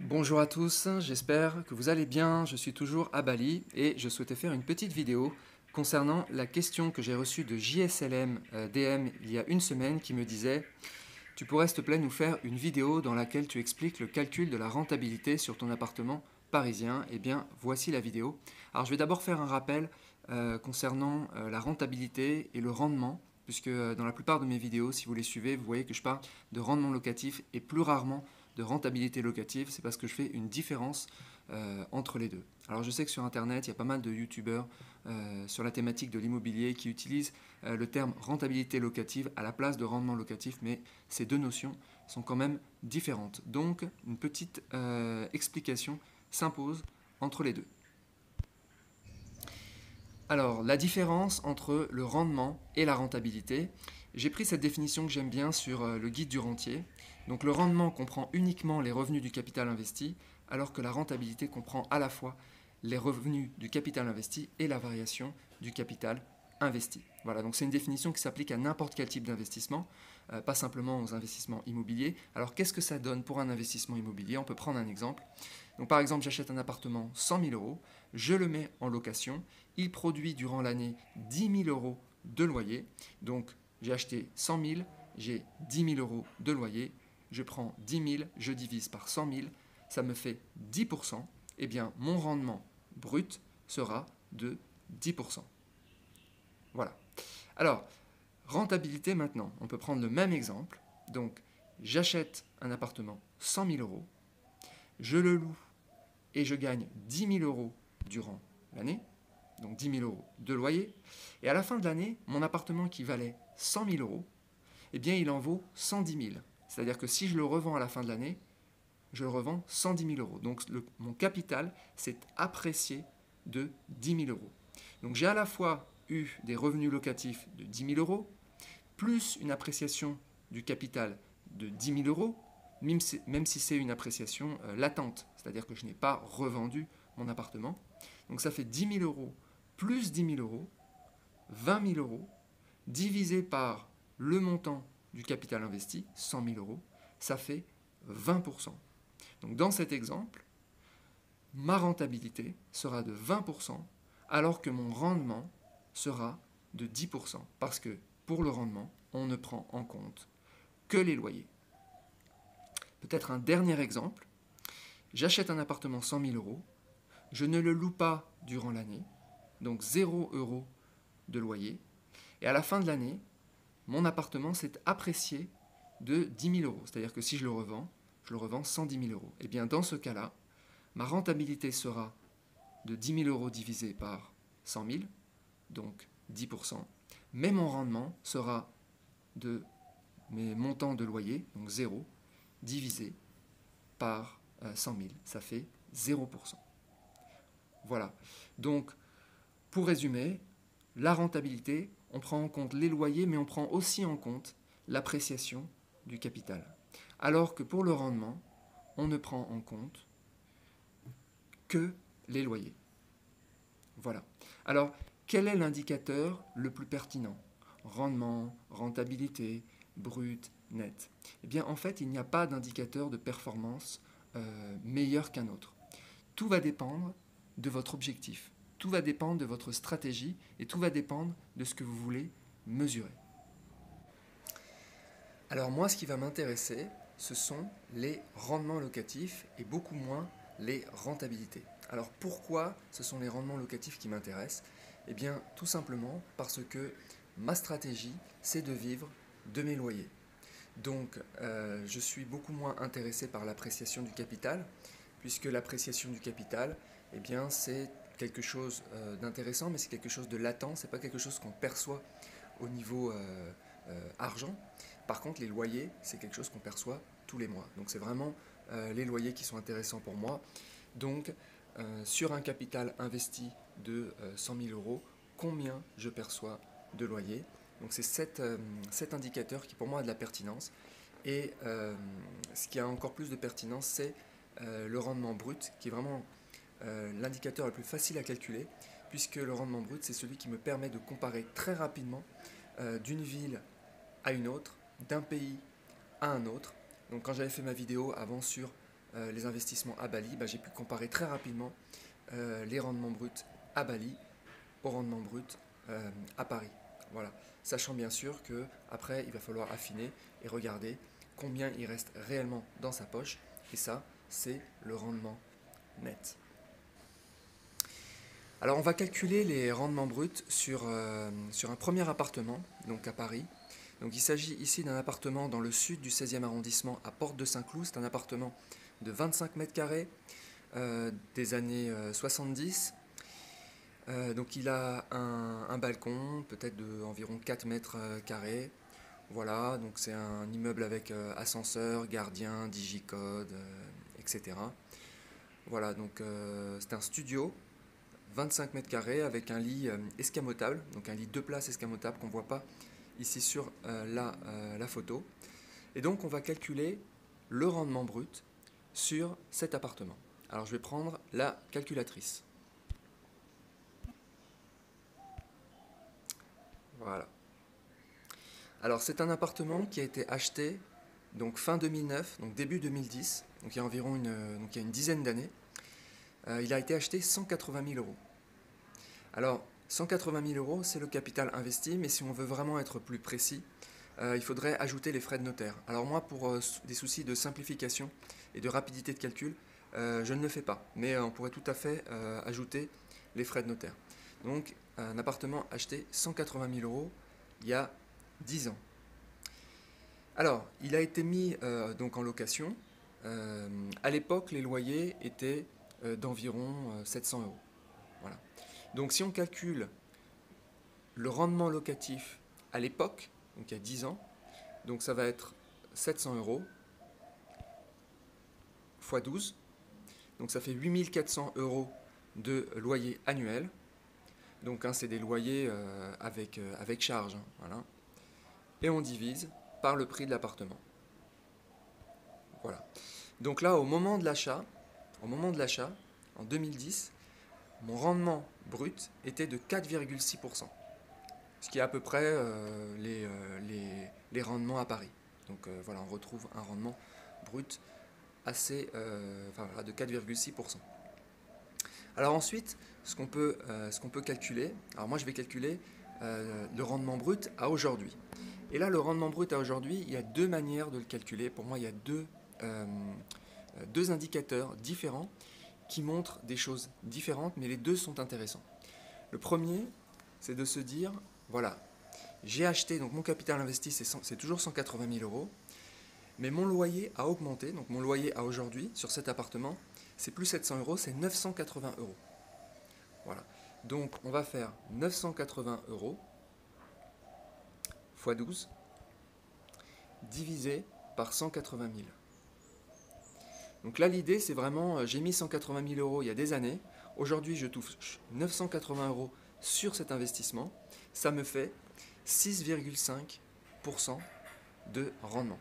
Bonjour à tous, j'espère que vous allez bien. Je suis toujours à Bali et je souhaitais faire une petite vidéo concernant la question que j'ai reçue de JSLM DM il y a une semaine qui me disait: tu pourrais s'il te plaît nous faire une vidéo dans laquelle tu expliques le calcul de la rentabilité sur ton appartement parisien. Eh bien, voici la vidéo. Alors, je vais d'abord faire un rappel concernant la rentabilité et le rendement, puisque dans la plupart de mes vidéos, si vous les suivez, vous voyez que je parle de rendement locatif et plus rarement de rentabilité locative. C'est parce que je fais une différence entre les deux. Alors, je sais que sur Internet, il y a pas mal de youtubeurs sur la thématique de l'immobilier qui utilisent le terme rentabilité locative à la place de rendement locatif, mais ces deux notions sont quand même différentes. Donc, une petite explication s'impose entre les deux. Alors, la différence entre le rendement et la rentabilité, j'ai pris cette définition que j'aime bien sur le guide du rentier. Donc, le rendement comprend uniquement les revenus du capital investi, alors que la rentabilité comprend à la fois les revenus du capital investi et la variation du capital investi. Voilà, donc c'est une définition qui s'applique à n'importe quel type d'investissement, pas simplement aux investissements immobiliers. Alors, qu'est-ce que ça donne pour un investissement immobilier? On peut prendre un exemple. Donc, par exemple, j'achète un appartement 100 000 euros, je le mets en location, il produit durant l'année 10 000 euros de loyer. Donc, j'ai acheté 100 000, j'ai 10 000 euros de loyer, je prends 10 000, je divise par 100 000, ça me fait 10%. Eh bien, mon rendement brut sera de 10%. Voilà. Alors, rentabilité maintenant. On peut prendre le même exemple. Donc, j'achète un appartement 100 000 euros, je le loue et je gagne 10 000 euros durant l'année, donc 10 000 euros de loyer. Et à la fin de l'année, mon appartement qui valait 100 000 euros, eh bien, il en vaut 110 000. C'est-à-dire que si je le revends à la fin de l'année, je le revends 110 000 euros. Donc, mon capital s'est apprécié de 10 000 euros. Donc, j'ai à la fois eu des revenus locatifs de 10 000 euros, plus une appréciation du capital de 10 000 euros, même si c'est une appréciation latente, c'est-à-dire que je n'ai pas revendu mon appartement. Donc ça fait 10 000 euros plus 10 000 euros, 20 000 euros, divisé par le montant du capital investi, 100 000 euros, ça fait 20%. Donc dans cet exemple, ma rentabilité sera de 20%, alors que mon rendement sera de 10%, parce que pour le rendement, on ne prend en compte que les loyers. Peut-être un dernier exemple. J'achète un appartement 100 000 euros, je ne le loue pas durant l'année, donc 0 euros de loyer, et à la fin de l'année, mon appartement s'est apprécié de 10 000 euros. C'est-à-dire que si je le revends 110 000 euros. Et bien dans ce cas-là, ma rentabilité sera de 10 000 euros divisé par 100 000, donc 10%, mais mon rendement sera de mes montants de loyer, donc 0, divisé par 100 000, ça fait 0%. Voilà. Donc, pour résumer, la rentabilité, on prend en compte les loyers, mais on prend aussi en compte l'appréciation du capital. Alors que pour le rendement, on ne prend en compte que les loyers. Voilà. Alors, quel est l'indicateur le plus pertinent? Rendement, rentabilité, brut, net. Eh bien, en fait, il n'y a pas d'indicateur de performance meilleur qu'un autre. Tout va dépendre de votre objectif. Tout va dépendre de votre stratégie et tout va dépendre de ce que vous voulez mesurer. Alors moi, ce qui va m'intéresser, ce sont les rendements locatifs et beaucoup moins les rentabilités. Alors pourquoi ce sont les rendements locatifs qui m'intéressent? Eh bien tout simplement parce que ma stratégie, c'est de vivre de mes loyers. Donc je suis beaucoup moins intéressé par l'appréciation du capital, puisque l'appréciation du capital, eh bien c'est quelque chose d'intéressant, mais c'est quelque chose de latent, c'est pas quelque chose qu'on perçoit au niveau argent. Par contre, les loyers, c'est quelque chose qu'on perçoit tous les mois. Donc c'est vraiment les loyers qui sont intéressants pour moi. Donc sur un capital investi de 100 000 euros, combien je perçois de loyer? Donc c'est cet indicateur qui pour moi a de la pertinence. Et ce qui a encore plus de pertinence, c'est le rendement brut, qui est vraiment l'indicateur le plus facile à calculer, puisque le rendement brut, c'est celui qui me permet de comparer très rapidement d'une ville à une autre, d'un pays à un autre. Donc quand j'avais fait ma vidéo avant sur les investissements à Bali, j'ai pu comparer très rapidement les rendements bruts à Bali au rendement brut à Paris. Voilà. Sachant bien sûr que après il va falloir affiner et regarder combien il reste réellement dans sa poche, et ça c'est le rendement net. Alors on va calculer les rendements bruts sur un premier appartement, donc à Paris. Donc il s'agit ici d'un appartement dans le sud du 16e arrondissement à Porte de Saint-Cloud. C'est un appartement de 25 mètres carrés des années 70. Donc il a un balcon, peut-être d'environ 4 mètres carrés. Voilà, donc c'est un immeuble avec ascenseur, gardien, digicode, etc. Voilà, donc c'est un studio, 25 mètres carrés avec un lit escamotable, donc un lit 2 places escamotable qu'on ne voit pas ici sur la photo. Et donc on va calculer le rendement brut sur cet appartement. Alors je vais prendre la calculatrice. Voilà. Alors c'est un appartement qui a été acheté donc fin 2009, donc début 2010, donc il y a environ une dizaine d'années. Il a été acheté 180 000 euros. Alors 180 000 euros, c'est le capital investi, mais si on veut vraiment être plus précis, il faudrait ajouter les frais de notaire. Alors moi, pour des soucis de simplification et de rapidité de calcul, je ne le fais pas, mais on pourrait tout à fait ajouter les frais de notaire. Donc un appartement acheté 180 000 euros il y a 10 ans. Alors, il a été mis donc en location. À l'époque, les loyers étaient d'environ 700 euros. Voilà. Donc si on calcule le rendement locatif à l'époque, donc il y a 10 ans, donc ça va être 700 euros x 12. Donc ça fait 8 400 euros de loyer annuel. Donc c'est des loyers avec charge. Voilà. Et on divise par le prix de l'appartement. Voilà. Donc là, au moment de l'achat, en 2010, mon rendement brut était de 4,6%. Ce qui est à peu près les rendements à Paris. Donc voilà, on retrouve un rendement brut assez de 4,6%. Alors ensuite, ce qu'on peut calculer, alors moi je vais calculer le rendement brut à aujourd'hui. Et là, le rendement brut à aujourd'hui, il y a deux manières de le calculer. Pour moi, il y a deux indicateurs différents qui montrent des choses différentes, mais les deux sont intéressants. Le premier, c'est de se dire, voilà, j'ai acheté, donc mon capital investi, c'est toujours 180 000 euros, mais mon loyer a augmenté, donc mon loyer à aujourd'hui, sur cet appartement, c'est plus 700 euros, c'est 980 euros. Voilà. Donc, on va faire 980 euros x 12, divisé par 180 000. Donc là, l'idée, c'est vraiment, j'ai mis 180 000 euros il y a des années. Aujourd'hui, je touche 980 euros sur cet investissement. Ça me fait 6,5% de rendement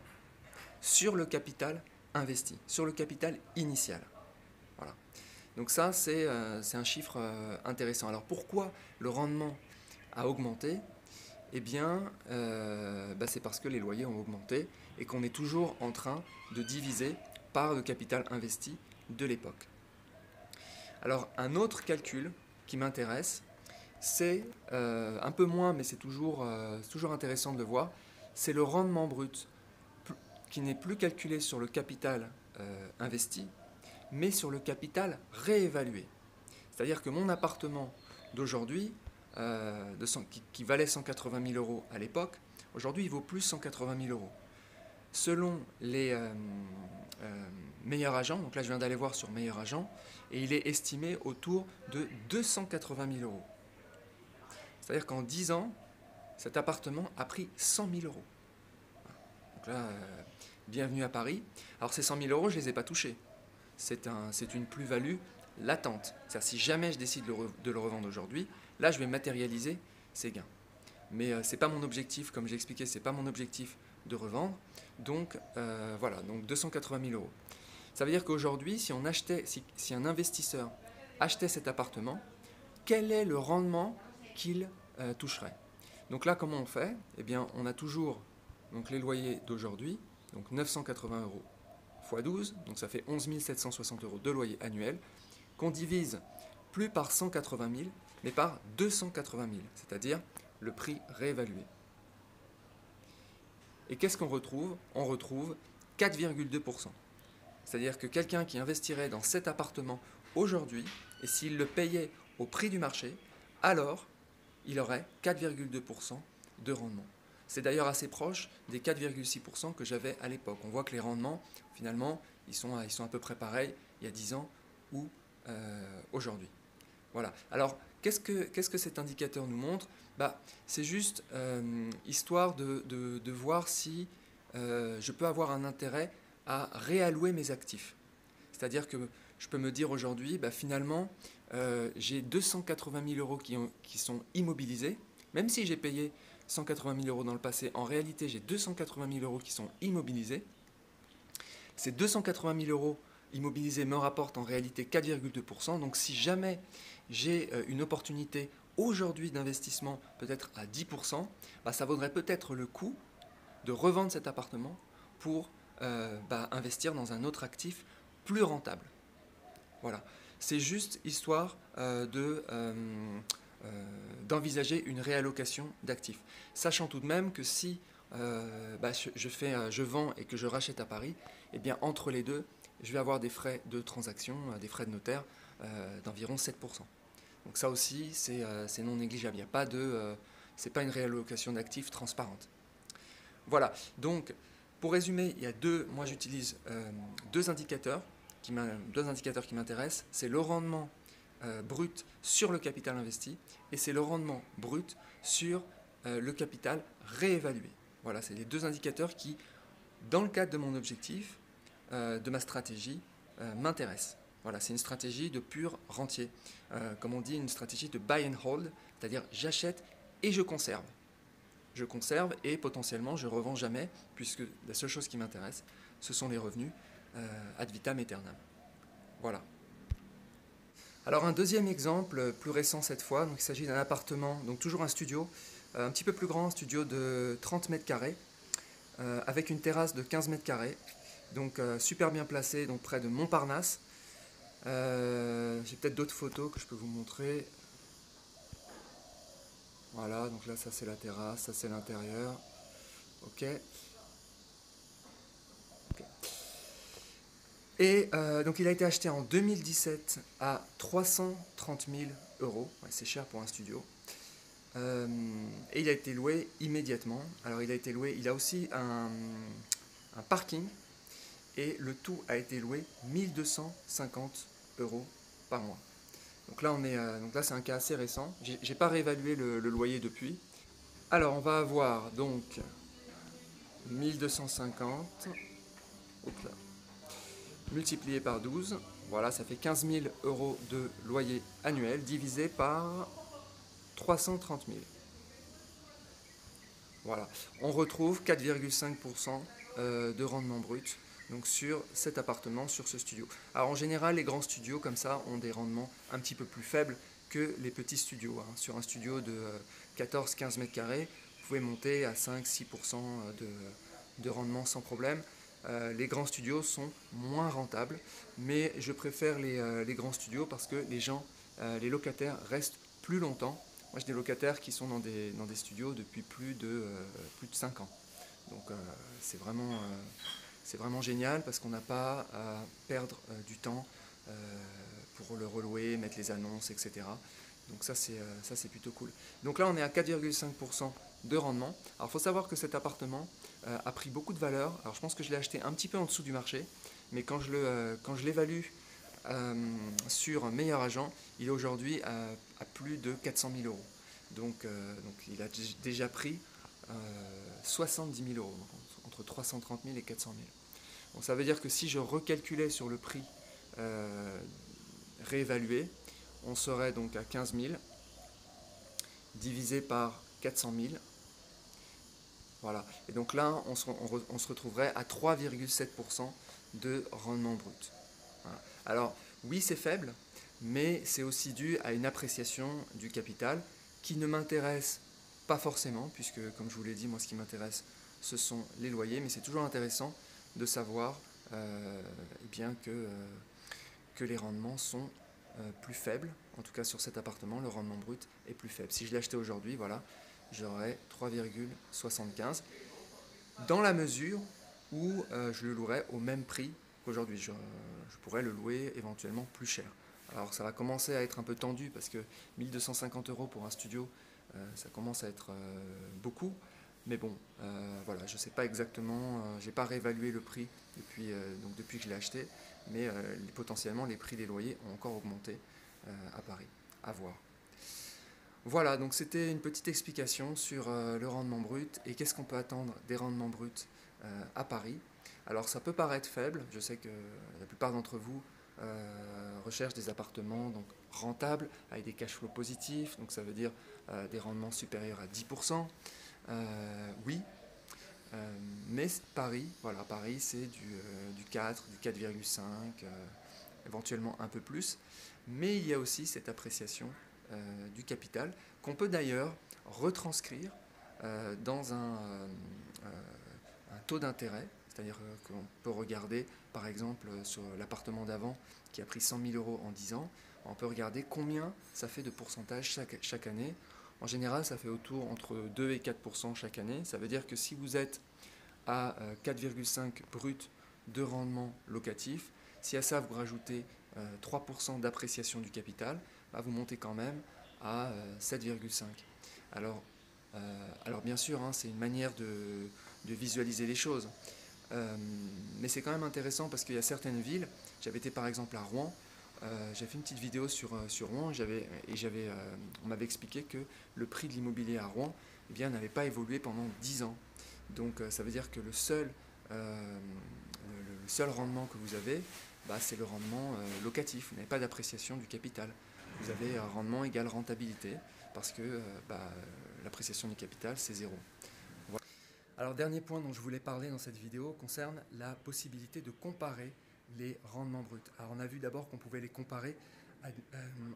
sur le capital investi, sur le capital initial. Voilà. Donc ça, c'est un chiffre intéressant. Alors pourquoi le rendement a augmenté ? Eh bien, c'est parce que les loyers ont augmenté et qu'on est toujours en train de diviser par le capital investi de l'époque. Alors, un autre calcul qui m'intéresse, c'est un peu moins, mais c'est toujours intéressant de le voir, c'est le rendement brut qui n'est plus calculé sur le capital investi, mais sur le capital réévalué. C'est-à-dire que mon appartement d'aujourd'hui, qui valait 180 000 euros à l'époque, aujourd'hui il vaut plus 180 000 euros. Selon les meilleurs agents, donc là je viens d'aller voir sur meilleurs agents, et il est estimé autour de 280 000 euros. C'est-à-dire qu'en 10 ans, cet appartement a pris 100 000 euros. Donc là, bienvenue à Paris. Alors ces 100 000 euros, je ne les ai pas touchés. C'est une plus-value latente. C'est-à-dire si jamais je décide de le revendre aujourd'hui, là je vais matérialiser ces gains. Mais ce n'est pas mon objectif, comme j'ai expliqué, ce n'est pas mon objectif de revendre. Donc voilà, donc 280 000 euros. Ça veut dire qu'aujourd'hui, si un investisseur achetait cet appartement, quel est le rendement qu'il toucherait? Donc là, comment on fait? Eh bien, on a toujours donc, les loyers d'aujourd'hui, donc 980 euros x 12, donc ça fait 11 760 euros de loyer annuel, qu'on divise plus par 180 000, mais par 280 000, c'est-à-dire le prix réévalué. Et qu'est-ce qu'on retrouve? On retrouve 4,2%. C'est-à-dire que quelqu'un qui investirait dans cet appartement aujourd'hui, et s'il le payait au prix du marché, alors il aurait 4,2% de rendement. C'est d'ailleurs assez proche des 4,6% que j'avais à l'époque. On voit que les rendements, finalement, ils sont à peu près pareils il y a 10 ans ou aujourd'hui. Voilà. Alors, qu'est-ce que cet indicateur nous montre? C'est juste histoire de voir si je peux avoir un intérêt à réallouer mes actifs. C'est-à-dire que je peux me dire aujourd'hui, finalement, j'ai 280 000 euros qui sont immobilisés. Même si j'ai payé 180 000 euros dans le passé, en réalité, j'ai 280 000 euros qui sont immobilisés. Ces 280 000 euros immobilisés me rapportent en réalité 4,2%. Donc si jamais j'ai une opportunité aujourd'hui d'investissement peut-être à 10%, ça vaudrait peut-être le coup de revendre cet appartement pour investir dans un autre actif plus rentable. Voilà, c'est juste histoire d'envisager une réallocation d'actifs. Sachant tout de même que si je vends et que je rachète à Paris, eh bien entre les deux, je vais avoir des frais de transaction, des frais de notaire d'environ 7%. Donc ça aussi, c'est non négligeable. C'est pas une réallocation d'actifs transparente. Voilà, donc pour résumer, moi j'utilise deux indicateurs qui m'intéressent. C'est le rendement brut sur le capital investi et c'est le rendement brut sur le capital réévalué. Voilà, c'est les deux indicateurs qui, dans le cadre de mon objectif, de ma stratégie, m'intéressent. Voilà, c'est une stratégie de pur rentier. Comme on dit, une stratégie de buy and hold, c'est-à-dire j'achète et je conserve. Je conserve et potentiellement je ne revends jamais, puisque la seule chose qui m'intéresse, ce sont les revenus ad vitam aeternam. Voilà. Alors un deuxième exemple, plus récent cette fois, donc il s'agit d'un appartement, donc toujours un studio, un petit peu plus grand, un studio de 30 mètres carrés, avec une terrasse de 15 mètres carrés, donc super bien placé, donc près de Montparnasse. J'ai peut-être d'autres photos que je peux vous montrer. Voilà, donc là ça c'est la terrasse, ça c'est l'intérieur. Ok. Et donc il a été acheté en 2017 à 330 000 euros. Ouais, c'est cher pour un studio. Et il a été loué immédiatement. Alors il a été loué, il a aussi un parking. Et le tout a été loué 1250 euros par mois. Donc là, c'est un cas assez récent. J'ai pas réévalué le loyer depuis. Alors on va avoir donc 1250 multiplié par 12. Voilà, ça fait 15 000 euros de loyer annuel divisé par 330 000. Voilà, on retrouve 4,5% de rendement brut donc sur cet appartement, sur ce studio. Alors en général, les grands studios comme ça ont des rendements un petit peu plus faibles que les petits studios. Sur un studio de 14-15 mètres carrés, vous pouvez monter à 5-6% de rendement sans problème. Les grands studios sont moins rentables, mais je préfère les grands studios parce que les locataires restent plus longtemps. Moi, j'ai des locataires qui sont dans des studios depuis plus de 5 ans. Donc, c'est vraiment génial parce qu'on n'a pas à perdre du temps pour le relouer, mettre les annonces, etc. Donc ça c'est plutôt cool. Donc là on est à 4,5% de rendement. Alors il faut savoir que cet appartement a pris beaucoup de valeur. Alors je pense que je l'ai acheté un petit peu en dessous du marché, mais quand je l'évalue sur un meilleur agent, il est aujourd'hui à plus de 400 000 euros. Donc il a déjà pris 70 000 euros, donc entre 330 000 et 400 000. Bon, ça veut dire que si je recalculais sur le prix réévalué, on serait donc à 15 000 divisé par 400 000. Voilà. Et donc là, on se retrouverait à 3,7% de rendement brut. Voilà. Alors, oui, c'est faible, mais c'est aussi dû à une appréciation du capital qui ne m'intéresse pas forcément, puisque, comme je vous l'ai dit, moi, ce qui m'intéresse, ce sont les loyers, mais c'est toujours intéressant de savoir eh bien que les rendements sont plus faibles. En tout cas sur cet appartement, le rendement brut est plus faible. Si je l'achetais aujourd'hui, voilà, j'aurais 3,75 dans la mesure où je le louerais au même prix qu'aujourd'hui. Je pourrais le louer éventuellement plus cher. Alors ça va commencer à être un peu tendu parce que 1250 € pour un studio, ça commence à être beaucoup. Mais bon, voilà, je ne sais pas exactement, je n'ai pas réévalué le prix depuis que je l'ai acheté, mais potentiellement les prix des loyers ont encore augmenté à Paris. À voir. Voilà, donc c'était une petite explication sur le rendement brut et qu'est-ce qu'on peut attendre des rendements bruts à Paris. Alors ça peut paraître faible, je sais que la plupart d'entre vous recherchent des appartements donc, rentables avec des cash flows positifs, donc ça veut dire des rendements supérieurs à 10%. Oui, mais Paris, voilà, Paris c'est du 4, du 4,5, éventuellement un peu plus, mais il y a aussi cette appréciation du capital, qu'on peut d'ailleurs retranscrire dans un taux d'intérêt, c'est-à-dire qu'on peut regarder par exemple sur l'appartement d'avant qui a pris 100 000 € en 10 ans, on peut regarder combien ça fait de pourcentage chaque année. En général, ça fait autour entre 2 et 4% chaque année. Ça veut dire que si vous êtes à 4,5 brut de rendement locatif, si à ça vous rajoutez 3% d'appréciation du capital, bah vous montez quand même à 7,5. Alors, bien sûr, hein, c'est une manière de visualiser les choses. Mais c'est quand même intéressant parce qu'il y a certaines villes, j'avais été par exemple à Rouen, j'ai fait une petite vidéo sur Rouen on m'avait expliqué que le prix de l'immobilier à Rouen eh bien, n'avait pas évolué pendant 10 ans. Donc ça veut dire que le seul rendement que vous avez, bah, c'est le rendement locatif. Vous n'avez pas d'appréciation du capital. Vous avez un rendement égal rentabilité parce que l'appréciation du capital, c'est zéro. Voilà. Alors dernier point dont je voulais parler dans cette vidéo concerne la possibilité de comparer les rendements bruts. Alors on a vu d'abord qu'on pouvait les comparer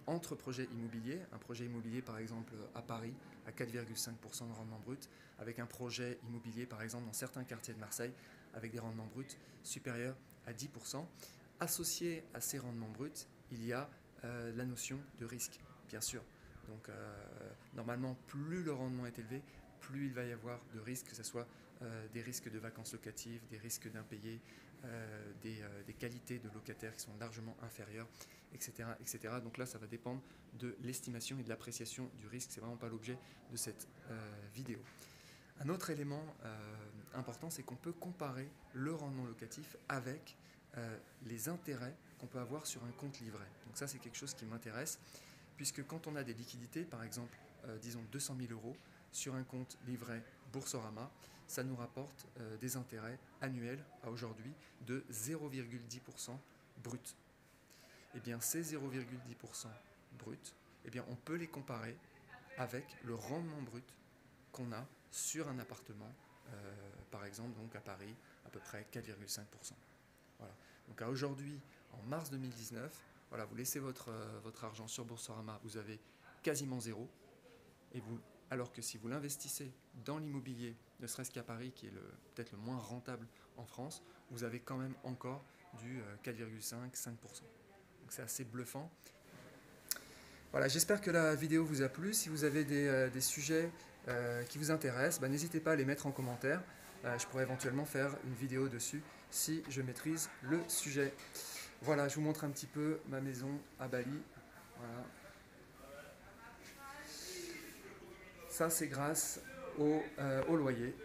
entre projets immobiliers, un projet immobilier par exemple à Paris à 4,5% de rendement brut, avec un projet immobilier par exemple dans certains quartiers de Marseille avec des rendements bruts supérieurs à 10%. Associé à ces rendements bruts, il y a la notion de risque, bien sûr. Donc normalement, plus le rendement est élevé, plus il va y avoir de risques, que ce soit des risques de vacances locatives, des risques d'impayés, des qualités de locataires qui sont largement inférieures, etc., etc. Donc là, ça va dépendre de l'estimation et de l'appréciation du risque. Ce n'est vraiment pas l'objet de cette vidéo. Un autre élément important, c'est qu'on peut comparer le rendement locatif avec les intérêts qu'on peut avoir sur un compte livret. Donc ça, c'est quelque chose qui m'intéresse, puisque quand on a des liquidités, par exemple, disons 200 000 € sur un compte livret Boursorama, ça nous rapporte des intérêts annuels à aujourd'hui de 0,10% brut. Et bien ces 0,10% brut, eh bien, on peut les comparer avec le rendement brut qu'on a sur un appartement, par exemple donc à Paris, à peu près 4,5%. Voilà. Donc à aujourd'hui, en mars 2019, voilà, vous laissez votre argent sur Boursorama, vous avez quasiment zéro. Alors que si vous l'investissez dans l'immobilier, ne serait-ce qu'à Paris, qui est peut-être le moins rentable en France, vous avez quand même encore du 4,5-5%. Donc c'est assez bluffant. Voilà, j'espère que la vidéo vous a plu. Si vous avez des sujets qui vous intéressent, bah, n'hésitez pas à les mettre en commentaire. Je pourrais éventuellement faire une vidéo dessus si je maîtrise le sujet. Voilà, je vous montre un petit peu ma maison à Bali. Voilà. Ça, c'est grâce au loyer.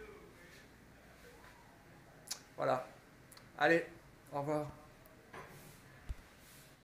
Voilà. Allez, au revoir.